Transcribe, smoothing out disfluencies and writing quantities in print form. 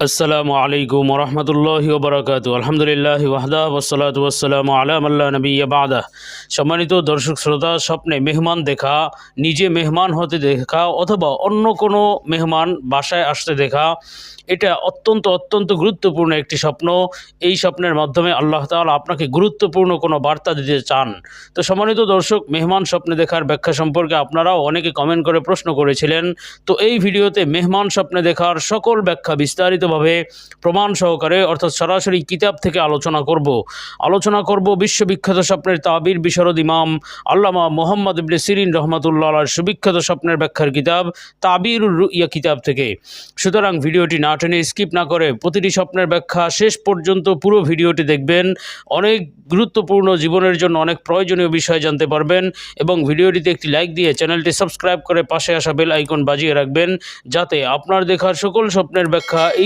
আসসালামু আলাইকুম ওরহমতুল্লাহি ওবরাকাতু। আলহামদুলিল্লাহি ওয়াহদা ওয়াসসালাতু ওয়াসসালামু আলা মান লা নাবিয়্যা বা'দা। সম্মানিত দর্শক শ্রোতা, স্বপ্নে মেহমান দেখা, নিজে মেহমান হতে দেখা অথবা অন্য কোনো মেহমান বাসায় আসতে দেখা, এটা অত্যন্ত গুরুত্বপূর্ণ একটি স্বপ্ন। এই স্বপ্নের মাধ্যমে আল্লাহ তাআলা আপনাকে গুরুত্বপূর্ণ কোনো বার্তা দিতে চান। তো সম্মানিত দর্শক, মেহমান স্বপ্নে দেখার ব্যাখ্যা সম্পর্কে আপনারাও অনেকে কমেন্ট করে প্রশ্ন করেছিলেন। তো এই ভিডিওতে মেহমান স্বপ্নে দেখার সকল ব্যাখ্যা বিস্তারিতভাবে প্রমাণ সহকারে অর্থাৎ সরাসরি কিতাব থেকে আলোচনা করব বিশ্ববিখ্যাত স্বপ্নের তাবির বিশারদ ইমাম আল্লামা মুহাম্মদ ইবনে সিরিন রহমাতুল্লাহ আলাইহির সুবিখ্যাত স্বপ্নের ব্যাখ্যার কিতাব তাবিরুর রুইয়া কিতাব থেকে। সুতরাং ভিডিওটি না টেনে স্কিপ না করে প্রতিটি স্বপ্নের ব্যাখ্যা শেষ পর্যন্ত পুরো ভিডিওটি দেখবেন। অনেক গুরুত্বপূর্ণ, জীবনের জন্য অনেক প্রয়োজনীয় বিষয় জানতে পারবেন। এবং ভিডিওটিতে একটি লাইক দিয়ে চ্যানেলটি সাবস্ক্রাইব করে পাশে আসা বেল আইকন বাজিয়ে রাখবেন, যাতে আপনার দেখার সকল স্বপ্নের ব্যাখ্যা